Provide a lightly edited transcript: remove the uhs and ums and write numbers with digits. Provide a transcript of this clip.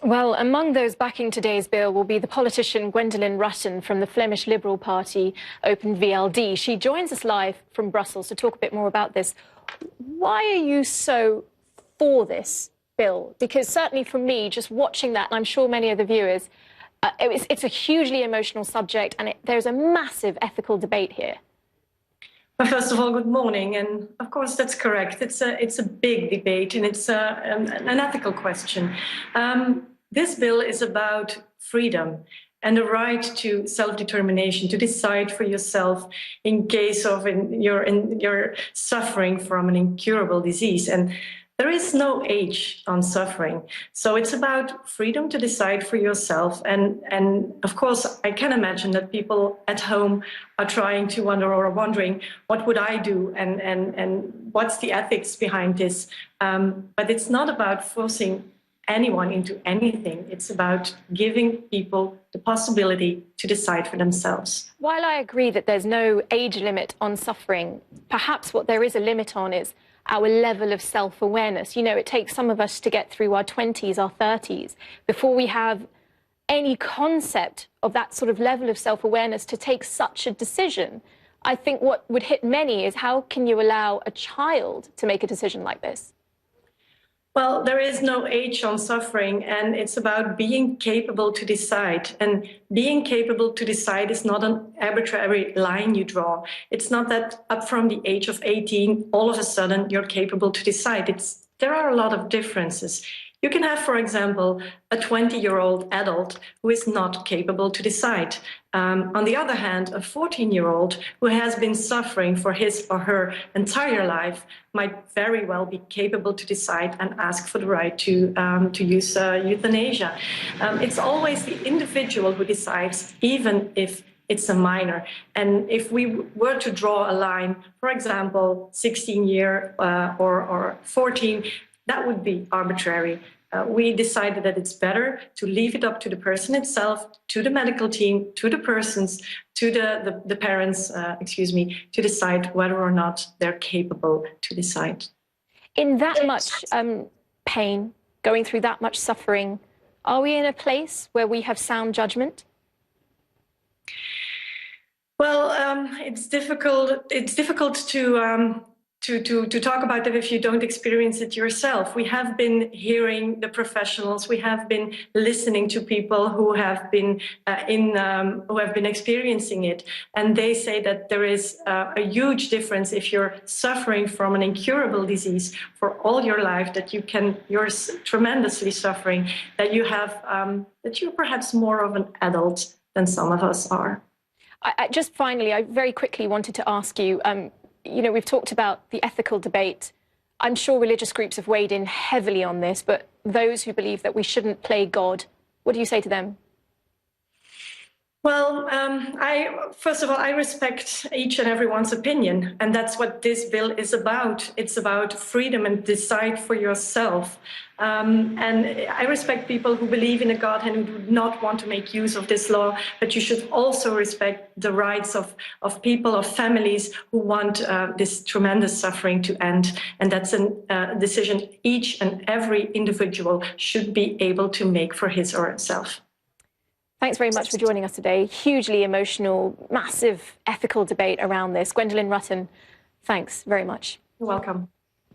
Well, among those backing today's bill will be the politician Gwendolyn Rutten from the Flemish Liberal Party, Open VLD. She joins us live from Brussels to talk a bit more about this. Why are you so for this bill? Because certainly for me, just watching that, and I'm sure many of the viewers, it's a hugely emotional subject, and there's a massive ethical debate here. Well, first of all, good morning. And of course, that's correct. It's a big debate, and it's an ethical question. This bill is about freedom and the right to self-determination, to decide for yourself in case of you're suffering from an incurable disease. And there is no age on suffering. So it's about freedom to decide for yourself. And of course, I can imagine that people at home are trying to wondering, what would I do? And what's the ethics behind this? But it's not about forcing anyone into anything. It's about giving people the possibility to decide for themselves. While I agree that there's no age limit on suffering, perhaps what there is a limit on is our level of self-awareness. You know, it takes some of us to get through our 20s, our 30s, before we have any concept of that sort of level of self-awareness to take such a decision. I think what would hit many is, how can you allow a child to make a decision like this? Well, there is no age on suffering, and it's about being capable to decide. And being capable to decide is not an arbitrary line you draw. It's not that up from the age of 18, all of a sudden you're capable to decide. There are a lot of differences. You can have, for example, a 20-year-old adult who is not capable to decide. On the other hand, a 14-year-old who has been suffering for his or her entire life might very well be capable to decide and ask for the right to use euthanasia. It's always the individual who decides, even if it's a minor. And if we were to draw a line, for example, 16-year or 14, that would be arbitrary. We decided that it's better to leave it up to the person itself, to the medical team, to the persons, to the parents, to decide whether or not they're capable to decide. In that much pain, going through that much suffering, are we in a place where we have sound judgment? Well, it's difficult. It's difficult to talk about that if you don't experience it yourself. We have been hearing the professionals. We have been listening to people who have been experiencing it, and they say that there is a huge difference if you're suffering from an incurable disease for all your life, that you're tremendously suffering, that you're perhaps more of an adult than some of us are. Just finally, I very quickly wanted to ask you. You know, we've talked about the ethical debate. I'm sure religious groups have weighed in heavily on this, but those who believe that we shouldn't play God, what do you say to them? Well, first of all, I respect each and everyone's opinion, and that's what this bill is about. It's about freedom and decide for yourself. And I respect people who believe in a God and who do not want to make use of this law, but you should also respect the rights of people, of families who want this tremendous suffering to end. And that's a decision each and every individual should be able to make for his or herself. Thanks very much for joining us today. Hugely emotional, massive ethical debate around this. Gwendolyn Rutten, thanks very much. You're welcome.